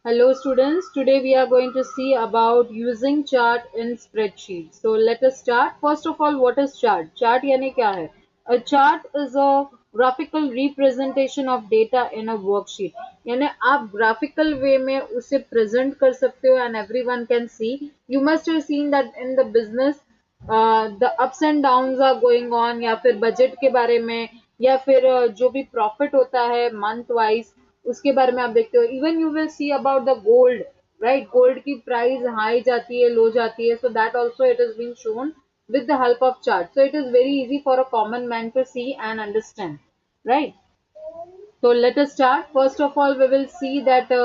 Hello students, today we are going to see about using chart in spreadsheet. So let us start. First of all, what is chart? Chart यानी क्या है? A chart is a graphical representation of data in a worksheet. यानी आप graphical way में उसे present कर सकते हो and everyone can see. You must have seen that in the business the ups and downs are going on या फिर budget के बारे में या फिर जो भी प्रॉफिट होता है मंथ वाइज उसके बारे में आप देखते हो. Even you will see about the gold, right? Gold की प्राइस हाई जाती है, लो जाती है. So that also it is been shown with the help of chart. So it is very easy for a common man to see and understand, right? So let us start. First of all, we will see that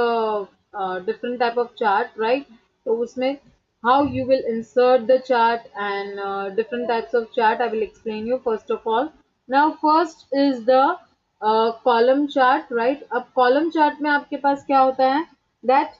different type of chart, right? So उसमें how you will insert the chart and different types of chart I will explain you first of all. Now first is the column chart, right? अब column chart में आपके पास क्या होता है? That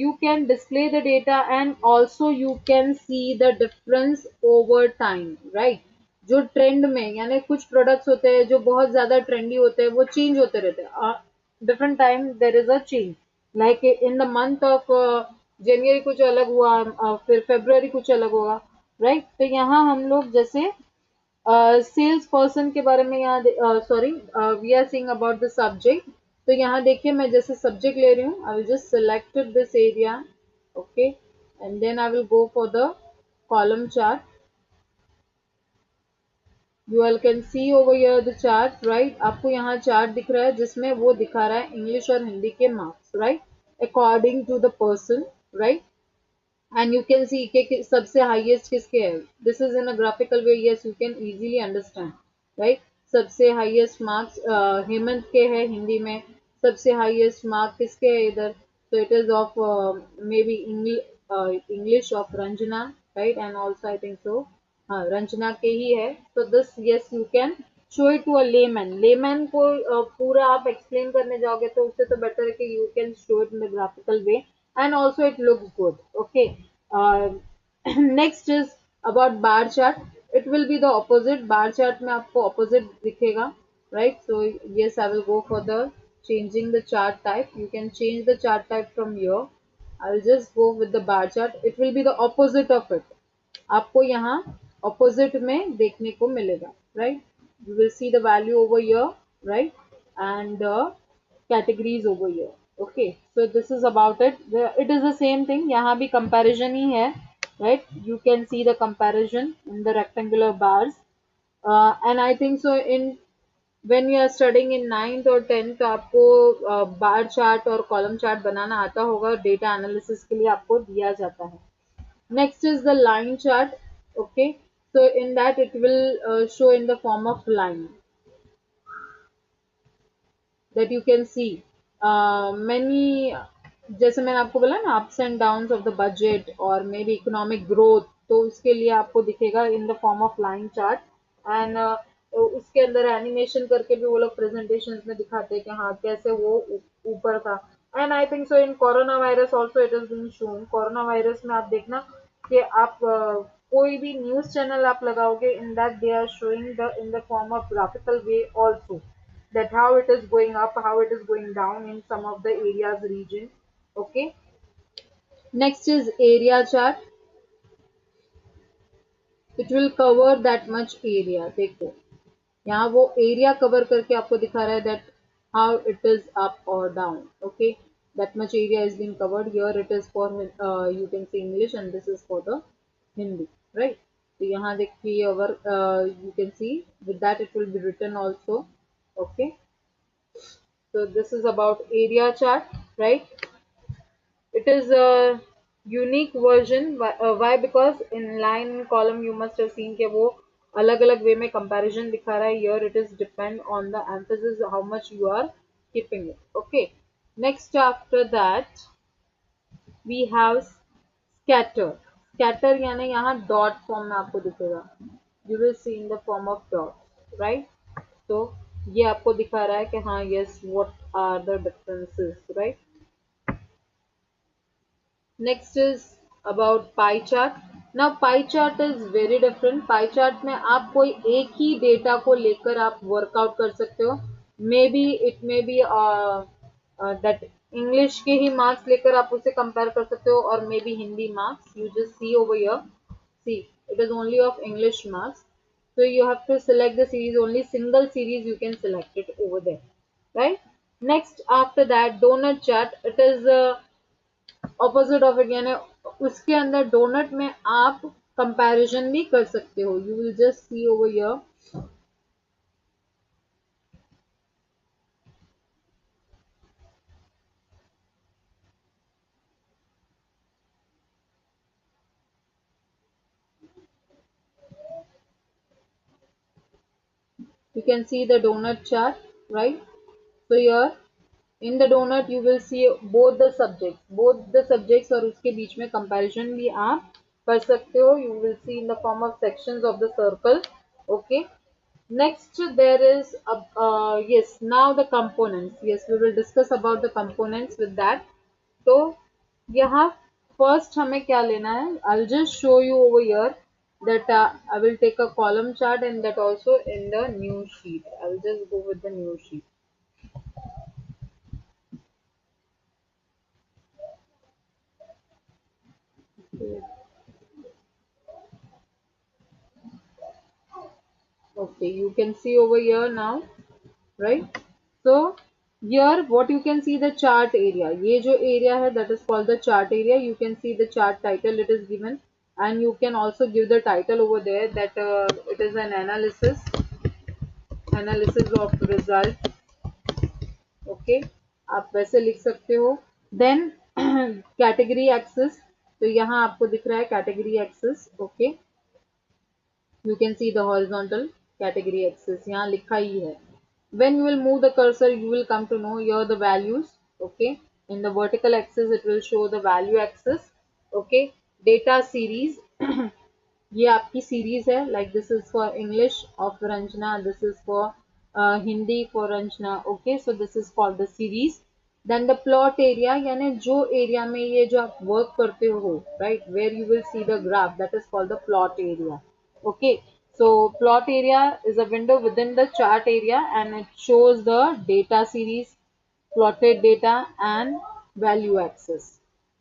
you can display the data and also you can see the difference over time, right? जो trend में यानी कुछ प्रोडक्ट्स होते हैं जो बहुत ज्यादा ट्रेंडी होते हैं वो चेंज होते रहते हैं. Different time there is a change. Like in the month of January कुछ अलग हुआ, फिर फेब्रुवरी कुछ अलग होगा, राइट? तो यहाँ हम लोग जैसे सेल्स पर्सन के बारे में यहाँ sorry we are seeing about the subject. तो यहाँ देखिए मैं जैसे सब्जेक्ट ले रही हूँ. I will just selected this area, okay, and then I will go for the column chart. You all can see over here the chart, right? आपको यहाँ चार्ट दिख रहा है जिसमें वो दिखा रहा है इंग्लिश और हिंदी के marks, right? According to the person, right? And you can see कि सबसे highest किसके है. This is in a graphical way, yes, you can easily understand, right? सबसे highest marks हेमंत के है हिंदी में. सबसे highest mark किसके है इधर? So it is of maybe English of Ranjana, right? And also I think so हाँ रंजना के ही है. तो this yes you can show it to a layman. Layman को पूरा आप एक्सप्लेन करने जाओगे तो उससे तो बेटर है कि you can show it in the graphical way and also it looks good, okay. Next is about bar chart. It will be the opposite. Bar chart में आपको ऑपोजिट दिखेगा, right? So yes I will go for the changing the chart type. You can change the chart type from here. I will just go with the bar chart. It will be the opposite of it. आपको यहाँ opposite में देखने को मिलेगा, right? You will see the value over here, right? And the categories over here. Okay, so this is about it. It is the same thing. यहाँ भी comparison ही है, right? You can see the comparison in the rectangular bars. And I think so in when you are studying in 9th और 10th तो आपको bar chart और column chart बनाना आता होगा. Data analysis के लिए आपको दिया जाता है. Next is the line chart. Okay, so in that it will show in the form of line that you can see many. जैसे मैंने आपको बोला ना ups and downs of the budget और maybe economic growth, तो उसके लिए आपको दिखेगा in the form of line chart. and उसके अंदर एनिमेशन करके भी वो लोग प्रेजेंटेशंस में दिखाते हैं कि हाँ कैसे वो ऊपर था. And I think so in coronavirus also it is been shown. Coronavirus में आप देखना कि आप कोई भी न्यूज चैनल आप लगाओगे in that they are showing the in the form of graphical way also that how it is going up, how it is going down in some of the areas region. Okay, next is area chart. It will cover that much area. देखो यहाँ वो area cover करके आपको दिखा रहा है that how it is up or down. Okay, that much area is being covered. Here it is for you can see English and this is for the Hindi, right? तो यहाँ देखिए अगर you can see with that it will be written also. Okay, so this is about area chart, right? It is a unique version. Why? Because in line and column you must have seen कि वो अलग अलग वे में comparison दिखा रहा है. Here it is depend on the emphasis how much you are keeping it. Okay. Next after that we have scatter. Scatter यानी यहाँ dot form में आपको दिखेगा. You will see in the form of dot, right? तो ये आपको दिखा रहा है कि हाँ yes what are the differences, right? Next is about pie chart. Now pie chart is very different. Pie chart में आप कोई एक ही डेटा को लेकर आप वर्कआउट कर सकते हो. Maybe it may be that English के ही मार्क्स लेकर आप उसे कंपेयर कर सकते हो, और may be Hindi marks. You just see over here. See, it is only of English marks. So you have to select the series, only single series you can select it over there. Right? Next, after that, donut chart. It is opposite of it. यानी उसके अंदर donut में आप comparison भी कर सकते हो. You will just see over here. You can see the donut chart, right? So here in the donut you will see both the subjects और उसके बीच में comparison भी आप कर सकते हो. You will see in the form of sections of the circle. Okay. Next there is yes, now the components. Yes, we will discuss about the components with that. तो यहाँ first हमें क्या लेना है? I'll just show you over here that I will take a column chart, and that also in the new sheet. I'll just go with the new sheet. Okay, you can see over here now, right? So here what you can see, the chart area. ये जो area है, that is called the chart area. You can see the chart title it is given, and you can also give the title over there that it is an analysis of result. Okay, आप वैसे लिख सकते हो. Then category axis. तो यहाँ आपको दिख रहा है category axis. Okay, you can see the horizontal category axis. यहाँ लिखा ही है. When you will move the cursor, you will come to know here the values. Okay, in the vertical axis it will show the value axis. Okay, data series. ये आपकी series है. Like this is for English of Ranjana, this is for Hindi for Ranjana. Okay, so this is called the series. Then the plot area, यानी जो area में ये जो आप work करते हो, right, where you will see the graph, that is called the plot area. Okay, so plot area is a window within the chart area, and it shows the data series, plotted data and value axis.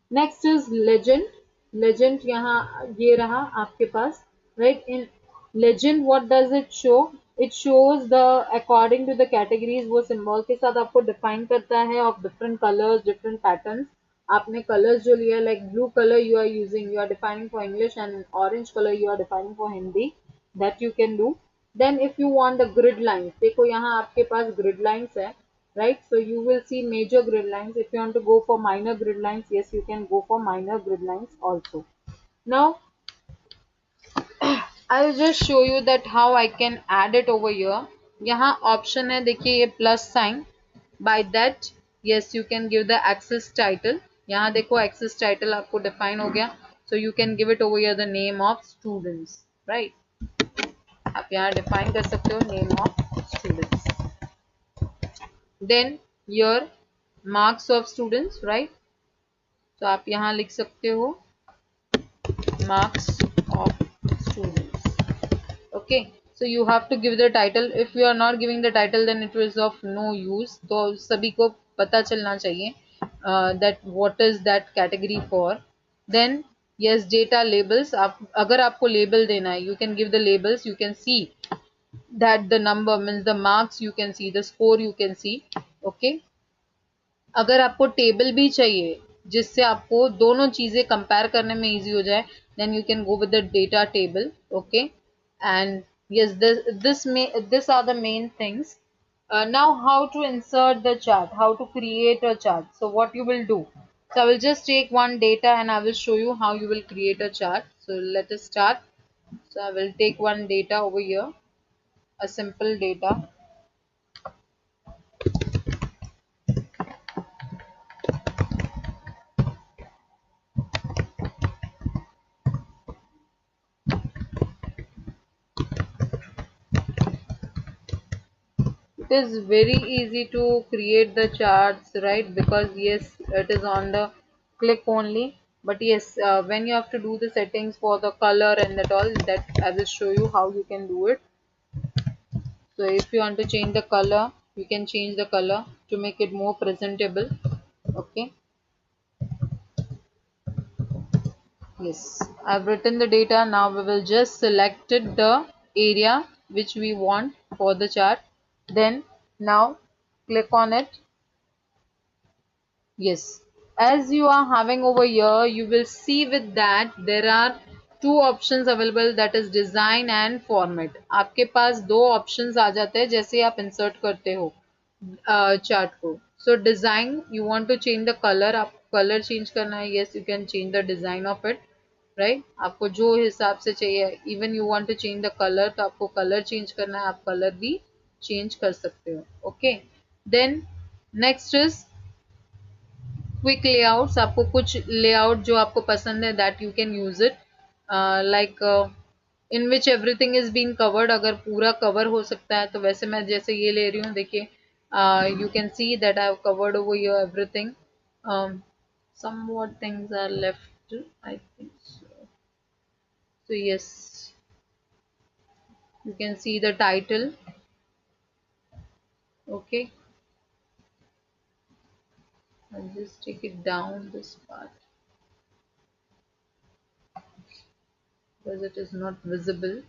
Next is legend. Legend यहाँ ये रहा आपके पास, right? In legend what does it show? It shows the according to the categories, वो symbol के साथ आपको define करता है of different colors, different patterns. आपने colors जो लिया, like blue color you are using, you are defining for English, and orange color you are defining for Hindi. That you can do. Then if you want the grid lines, देखो यहाँ आपके पास grid lines है, right? So you will see major grid lines. If you want to go for minor grid lines, yes, you can go for minor grid lines also. Now I'll just show you that how I can add it over here. यहाँ option है, देखिए ये plus sign. By that, yes, you can give the axis title. यहाँ देखो axis title आपको define हो गया. So you can give it over here the name of students, right? आप यहाँ define कर सकते हो name of students. Then your marks of students, right? तो आप यहाँ लिख सकते हो marks of students. Okay, so you have to give the title. If you are not giving the title, then it is of no use. तो सभी को पता चलना चाहिए that what is that category for. Then yes, data labels. आप अगर आपको label देना है, you can give the labels. You can see that the number means the marks, you can see the score, you can see. Okay, अगर आपको table भी चाहिए जिससे आपको दोनों चीजें कंपेयर करने में इजी हो जाए, then you can go with the data table. Okay, and yes, this are the main things. Now how to insert the chart, how to create a chart. So what you will do, so I will just take one data and I will show you how you will create a chart. So let us start. So I will take one data over here, a simple data. It is very easy to create the charts, right? Because yes, it is on the click only. But yes, when you have to do the settings for the color and that all, that I will show you how you can do it. So if you want to change the color, you can change the color to make it more presentable. Okay. Yes, I've written the data. Now we will just select it, the area which we want for the chart. Then now click on it. Yes, as you are having over here, you will see with that there are two options available, that is design and format. आपके पास दो options आ जाते हैं जैसे ही आप insert करते हो chart को. So design, you want to change the color, आप color change करना है. Yes, you can change the design of it, right? आपको जो हिसाब से चाहिए, even you want to change the color, तो आपको color change करना है, आप color भी change कर सकते हो. Okay, then next is quick layouts. आपको कुछ लेआउट जो आपको पसंद है that you can use it, like in which everything is been covered. अगर पूरा कवर हो सकता है तो वैसे मैं जैसे ये ले रही हूँ, देखिए you can see that I have covered over your everything. Somewhat things are left, I think so. So yes, you can see the title. Okay, I'll just take it down this part because it is not visible.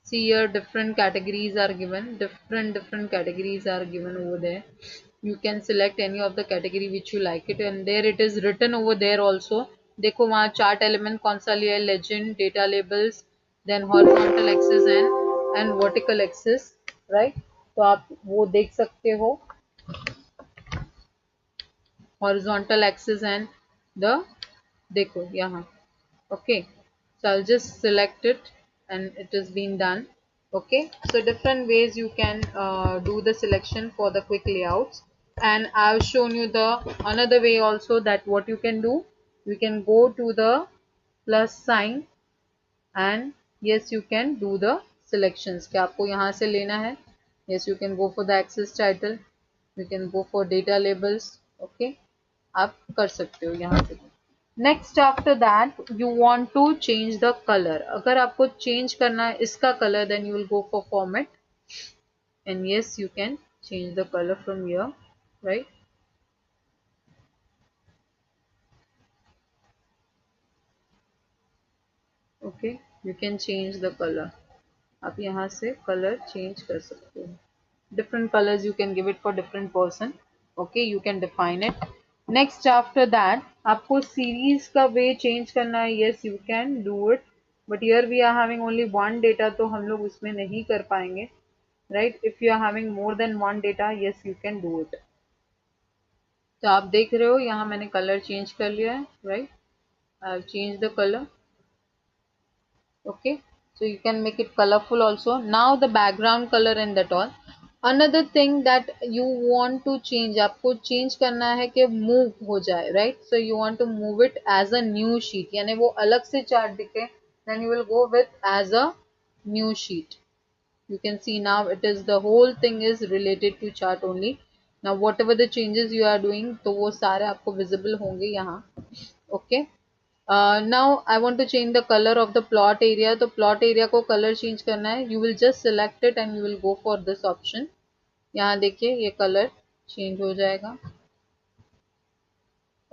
See here, different categories are given, different categories are given over there. You can select any of the category which you like it, and there it is written over there also. देखो वहाँ chart element कौन सा लिया है, legend, data labels, then horizontal axis and vertical axis, right? तो आप वो देख सकते हो, horizontal axis and the, देखो यहाँ. Okay, so I'll just select it and it is being done. Okay, so different ways you can do the selection for the quick layouts, and I've shown you the another way also, that what you can do, you can go to the plus sign and yes you can do the selections. क्या आपको यहाँ से लेना है? Yes, you can go for the axis title, you can go for data labels. Okay, आप कर सकते हो यहाँ से. Next after that you want to change the colour. अगर आपको चेंज करना है इसका colour, then you will go for format and yes you can change the colour from here, right? Okay, you can change the colour. आप यहाँ से colour change कर सकते हो. Different colors you can give it for different person. Okay, you can define it. Next after that आपको series का way change करना है. Yes, you can do it, but here we are having only one data, तो हम लोग उसमें नहीं कर पाएंगे, right? If you are having more than one data, yes you can do it. तो आप देख रहे हो यहाँ मैंने color change कर लिया है, right? I've changed the color. Okay, so you can make it colorful also. Now the background color and that all. Another thing that you want to change, आपको change करना है कि move हो जाए, right? So you want to move it as a new sheet, यानी वो अलग से chart दिखे, then you will go with as a new sheet. You can see now it is, the whole thing is related to chart only. Now whatever the changes you are doing, तो वो सारे आपको visible होंगे यहाँ. Okay. Now I want to change the color of the plot area. तो plot area को color change करना है. You will just select it and you will go for this option. यहाँ देखिए ये color change हो जाएगा.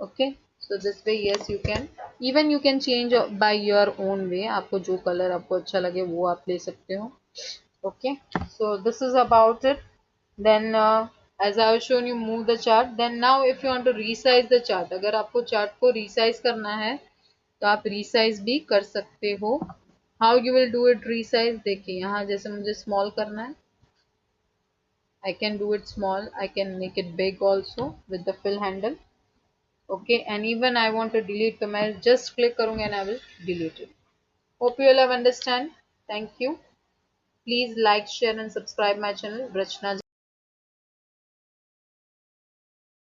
Okay, so this way yes you can, even you can change by your own way. आपको जो color आपको अच्छा लगे वो आप ले सकते हो. Okay, so this is about it. Then as I have shown you move the chart. Then now if you want to resize the chart, अगर आपको chart को resize करना है तो आप resize भी कर सकते हो. How you will do it resize? देखिए यहाँ जैसे मुझे small करना है, I can do it small. I can make it big also with the fill handle. Okay, and even I want to delete, तो मैं just click करूँगी and I will delete it. Hope you all have understand. Thank you. Please like, share and subscribe my channel Rachna.